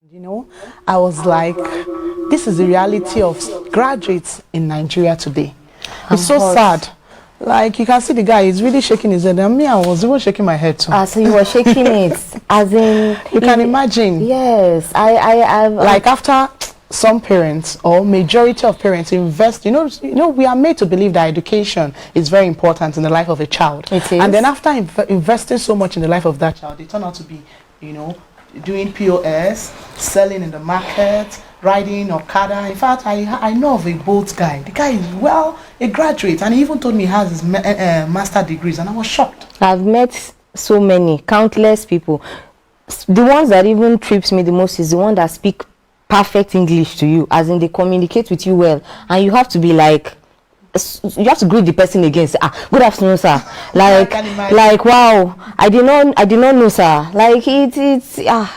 You know, I was like, this is the reality of graduates in Nigeria today. It's so sad. Like, you can see the guy, he's really shaking his head. And me, I was even shaking my head too. So you were shaking it, as in... You can imagine. Yes, like, after some parents or majority of parents invest, you know, we are made to believe that education is very important in the life of a child. It is. And then after investing so much in the life of that child, they turn out to be, you know, doing POS, selling in the market, riding Okada. In fact, I know of a boat guy. The guy is, a graduate, and he even told me he has his master degrees, and I was shocked. I've met so many, countless people. The ones that even trips me the most is the one that speak perfect English to you, as in they communicate with you well, and you have to be like, you have to greet the person again, say, good afternoon, sir. Like wow, I did not know, sir. Like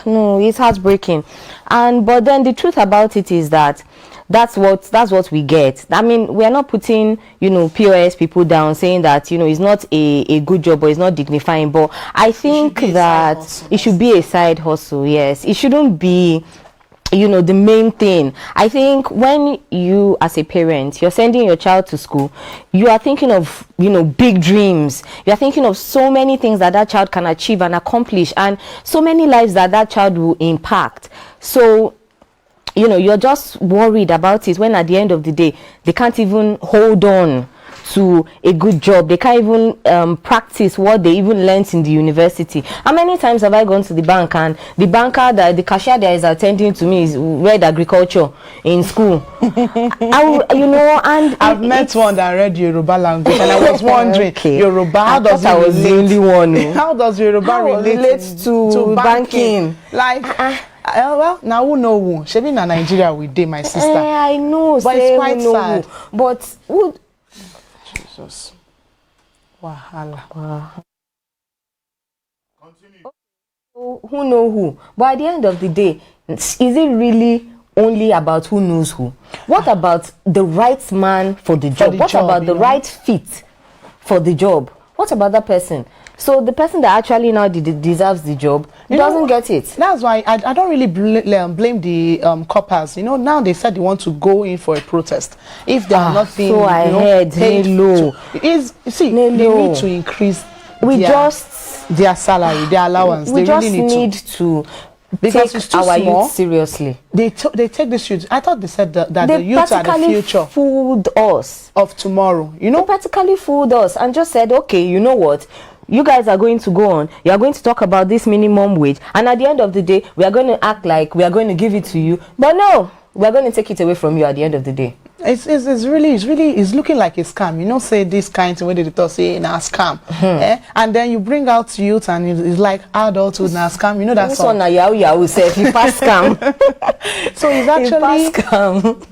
no, it's heartbreaking. But then the truth about it is that that's what we get. I mean, we are not putting, you know, POS people down, saying that, you know, it's not a good job or it's not dignifying, but I think that it should be a side hustle. Yes, it shouldn't be, you know, the main thing. I think when you, as a parent, you're sending your child to school, you are thinking of, you know, big dreams. You are thinking of so many things that that child can achieve and accomplish, and so many lives that that child will impact. So, you know, you're just worried about it when at the end of the day, they can't even hold on to a good job. They can't even practice what they even learned in the university. How many times have I gone to the bank and the banker, the cashier that is attending to me is read agriculture in school? You know, and I've met one that read Yoruba language, and I was wondering, Yoruba, how does I was the only one. How does Yoruba relate to banking? Like, well, now who know who? She been in Nigeria with day, my sister. I know, but it's quite sad. But who? Jesus. Wahala. Continue. Who know who? But at the end of the day, is it really only about who knows who? What about the right man for the job? What about the right fit for the job? What about that person? So the person that actually now deserves the job doesn't get it. That's why I don't really blame the coppers. You know, now they said they want to go in for a protest. If they are not being, so I heard paid low. They need to increase their salary, their allowance. We they just really need to because take it's too our small. youth seriously. They take this youth. I thought they said that the youth are the future. Fooled us of tomorrow. You know, they practically fooled us and just said, okay, you know what? You guys are going to go on. You are going to talk about this minimum wage, and at the end of the day, we are going to act like we are going to give it to you. But no, we are going to take it away from you at the end of the day. It's looking like a scam. You know, say this kind of way they talk, say in a scam, and then you bring out youth and it's like adulthood in a scam. You know that song. Yahoo say if you pass scam. So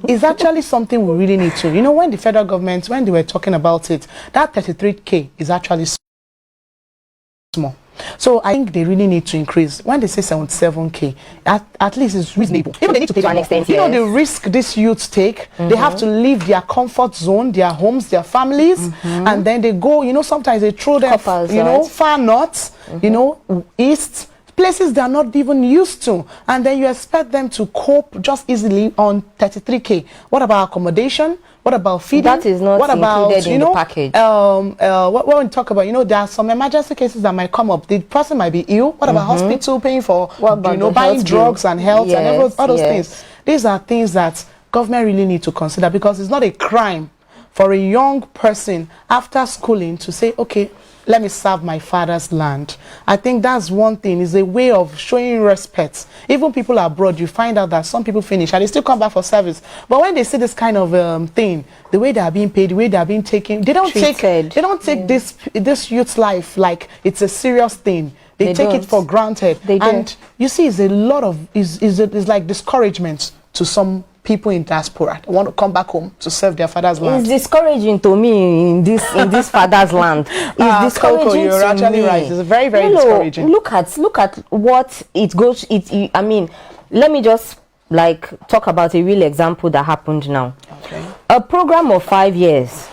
it's actually something we really need to. You know, when the federal government, when they were talking about it, that 33K is actually small. So I think they really need to increase. When they say 77K, at least it's reasonable. Even they need to take an extent. You know the risk these youths take. They have to leave their comfort zone, their homes, their families, and then they go. You know, sometimes they throw them, far north, you know, east, places they are not even used to, and then you expect them to cope just easily on 33K. What about accommodation? What about feeding? That is not included in the package. What we talk about, you know, there are some emergency cases that might come up. The person might be ill. What about hospital, paying for, you know, buying drugs and health and all those things? These are things that government really need to consider, because it's not a crime for a young person after schooling to say, okay, let me serve my father's land. I think that's one thing, is a way of showing respect. Even people abroad, you find out that some people finish and they still come back for service. But when they see this kind of thing, the way they are being paid, the way they are being taken, they don't take this youth's life like it's a serious thing. They take it for granted. And you see, it's a lot of it's like discouragement to some people in diaspora. They want to come back home to serve their father's land. It's discouraging to me in this father's land. It's discouraging Coco, you're actually right. It's very, very discouraging. Look at what it goes. I mean, let me just like talk about a real example that happened now. Okay. A program of 5 years.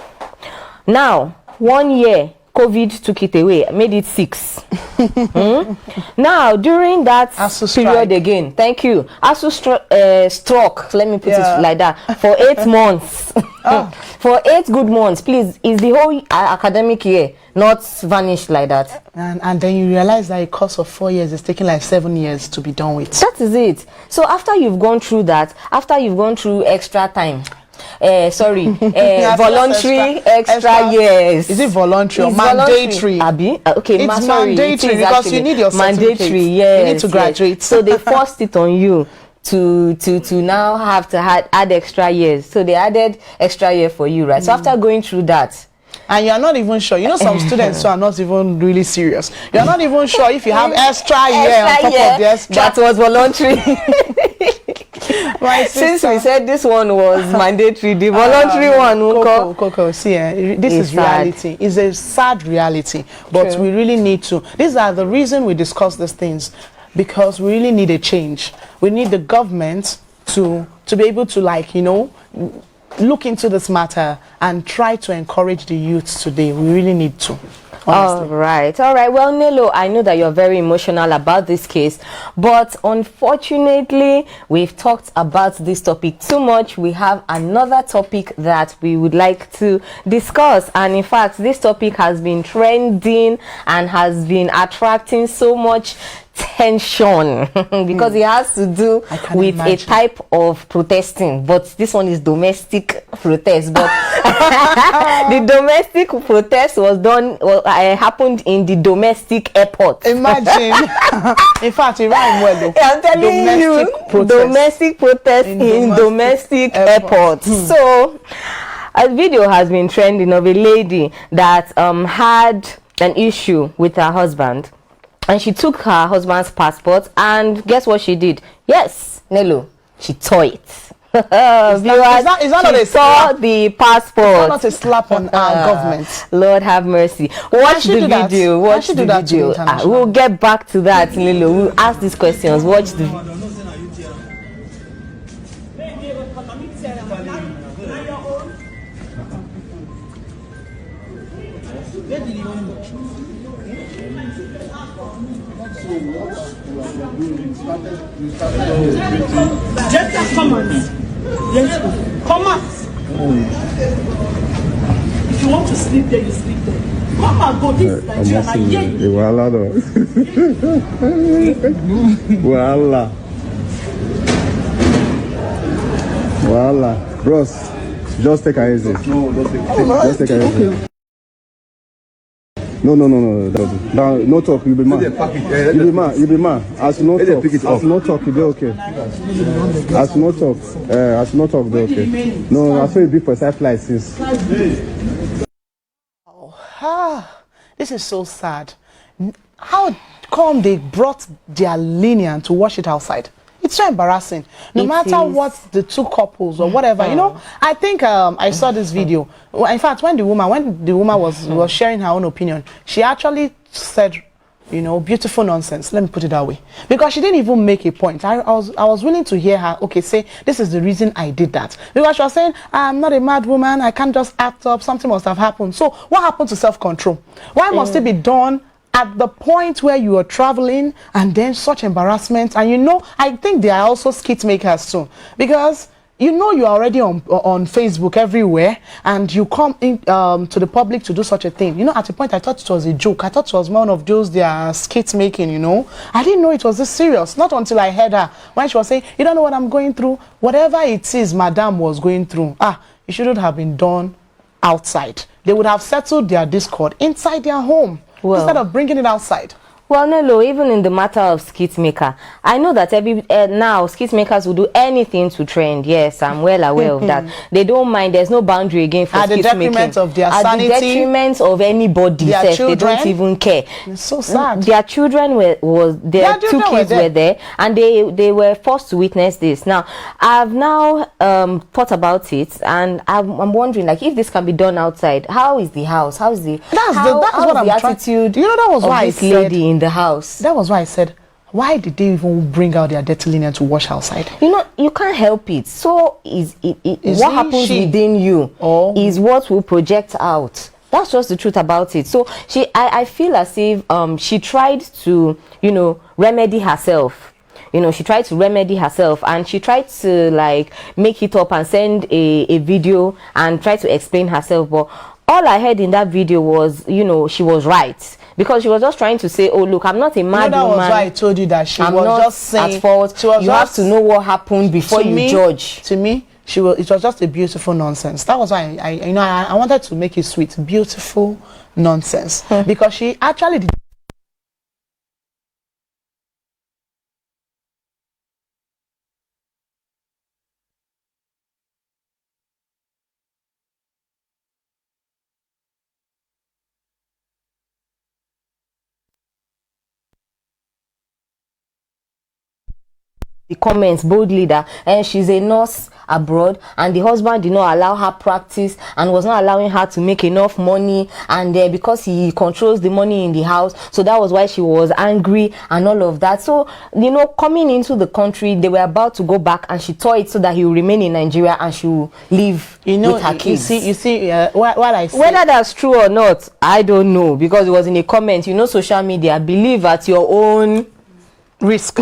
Now, 1 year, COVID took it away, made it 6. Now, during that period again, thank you, ASU struck, let me put it like that, for 8 months. For 8 good months, please, is the whole academic year not vanished like that? And then you realize that a course of 4 years is taking like 7 years to be done with. That is it. So after you've gone through that, after you've gone through extra time, voluntary extra years. Is it voluntary or mandatory? Okay, it's mandatory because you need your mandatory. Yes, you need to graduate. So they forced it on you to now have to add extra years. So they added extra year for you, right? So after going through that, and you're not even sure. You know, some students who are not even really serious. You're not even sure if you have extra year on top of the extra. That was voluntary. Since we said this one was mandatory, the voluntary one, Coco, see, this is reality. It's a sad reality, but we really need to. These are the reason we discuss these things, because we really need a change. We need the government to be able to, like, you know, look into this matter and try to encourage the youths today. We really need to. Honestly. All right. Well, Nelo, I know that you're very emotional about this case, but unfortunately, we've talked about this topic too much. We have another topic that we would like to discuss, and in fact, this topic has been trending and has been attracting so much tension because it has to do with a type of protesting, but this one is domestic protest. But the domestic protest happened in the domestic airport. Imagine. In fact, it rhymed well though. I'm telling you, domestic protest in domestic airports. So a video has been trending of a lady that had an issue with her husband. And she took her husband's passport, and guess what she did? Yes, Nelo, she tore it. Is that not a slap? The passport. It's not a slap on our government. Lord have mercy. Watch the video. Watch the video. We'll get back to that, Nelo. We'll ask these questions. Watch the video. Just come on. Come on. If you want to sleep there, you sleep there. Come and go. This is Nigeria. Voila, though. Voila. Voila. Bros, just take her easy. No, just take her easy. No. No talk, you'll be mad. You'll be mad. As no talk, you'll be okay. As no talk, you'll be okay. No, I saw you be for side flight since. This is so sad. How come they brought their linen to wash it outside? It's so embarrassing. No matter what the two couples or whatever, you know. I think I saw this video. In fact, when the woman was sharing her own opinion, she actually said, you know, beautiful nonsense. Let me put it that way, because she didn't even make a point. I was willing to hear her. Okay, say this is the reason I did that, because she was saying I'm not a mad woman. I can't just act up. Something must have happened. So what happened to self-control? Why must it be done at the point where you are traveling, and then such embarrassment? And you know, I think they are also skit makers too, because you know you are already on Facebook everywhere, and you come in to the public to do such a thing. You know, at a point I thought it was a joke. I thought it was one of those their skit making, you know. I didn't know it was this serious. Not until I heard her when she was saying, you don't know what I'm going through. Whatever it is Madame was going through, it shouldn't have been done outside. They would have settled their discord inside their home, instead of bringing it outside. Well, Nelo, even in the matter of skit maker, I know that now skit makers will do anything to trend. Yes, I'm well aware of that. They don't mind. There's no boundary again for skit making. At the detriment of their sanity. At the detriment of anybody. Their children. They don't even care. It's so sad. Their children their two kids were there, and they were forced to witness this. Now, I've now thought about it, and I'm wondering, like, if this can be done outside, how is the house? How is the attitude? You know, that was why this lady in the house. That was why I said, why did they even bring out their dirty linen to wash outside? You know, you can't help it. So what happens within you is what will project out. That's just the truth about it. So I feel as if she tried to, you know, remedy herself. You know, she tried to remedy herself, and she tried to like make it up and send a video and try to explain herself. But all I heard in that video was, you know, she was right, because she was just trying to say, oh look, I'm not a mad woman. That was why I told you that she I'm was not just saying at fault. You have to know what happened before you judge. To me, it was just a beautiful nonsense. That was why I wanted to make it sweet. Beautiful nonsense. Because she actually did. The comments boldly that she's a nurse abroad, and the husband did not allow her practice and was not allowing her to make enough money, and because he controls the money in the house, so that was why she was angry and all of that. So, you know, coming into the country, they were about to go back, and she tore it so that he will remain in Nigeria and she will live, you know, with her kids. You see what I say, whether that's true or not, I don't know, because it was in a comment. You know, social media, believe at your own risk.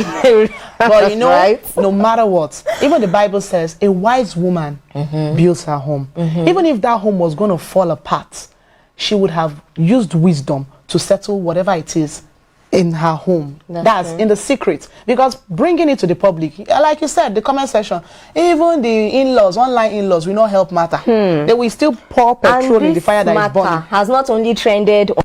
But you know, right? No matter what, even the Bible says a wise woman builds her home. Even if that home was going to fall apart, she would have used wisdom to settle whatever it is in her home. That's in the secret. Because bringing it to the public, like you said, the comment section, even the in-laws, online in-laws, will not help matter. They will still pour petrol in the fire that is burning. Has not only trended on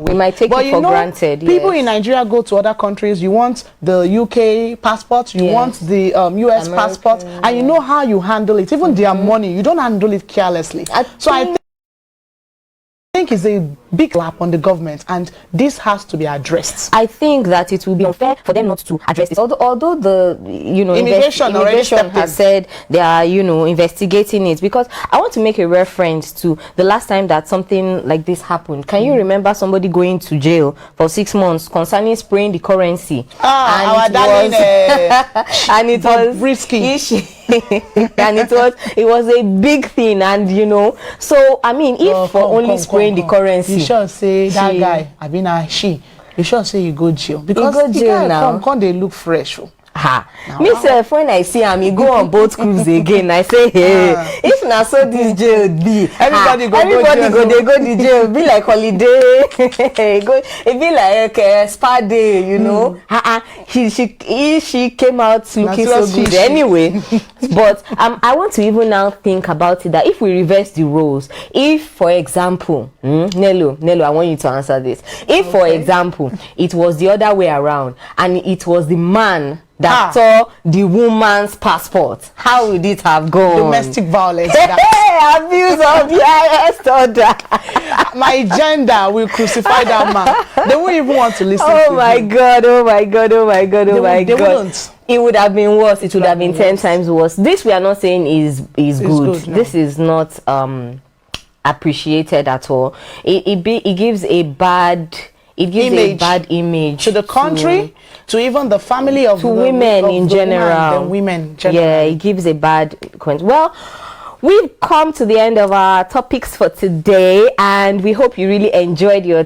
we might take it for granted. People in Nigeria go to other countries. You want the UK passport, you want the US passport, and you know how you handle it. Even their money, you don't handle it carelessly. So I think it's a big slap on the government, and this has to be addressed. I think that it will be unfair for them not to address this. Although the immigration has said they are investigating it, because I want to make a reference to the last time that something like this happened. Can you remember somebody going to jail for 6 months concerning spraying the currency? And it was risky. And it was a big thing, and so I mean, if for only spraying the currency, you sure say that guy, I mean you sure say you go jail, because you go jail now. Come they look fresh. Myself, when I see him, he go on boat cruise again. I say, hey, if na so this jail be, everybody go they go the jail. Be like holiday, it be like spa day, you know. She came out looking so good anyway. But I want to even now think about it, that if we reverse the roles, if for example, Nello, I want you to answer this. If for example, it was the other way around, and it was the man that saw the woman's passport, how would it have gone? Domestic violence. Abuse of the highest order. My gender will crucify that man. They won't even want to listen to him. Oh my God. They wouldn't. It would have been worse. It would have been 10 times worse. This we are not saying is good. No. This is not appreciated at all. It gives a bad image to the country, to even the family of women in general. Yeah, it gives a bad consequence. Well, we've come to the end of our topics for today, and we hope you really enjoyed your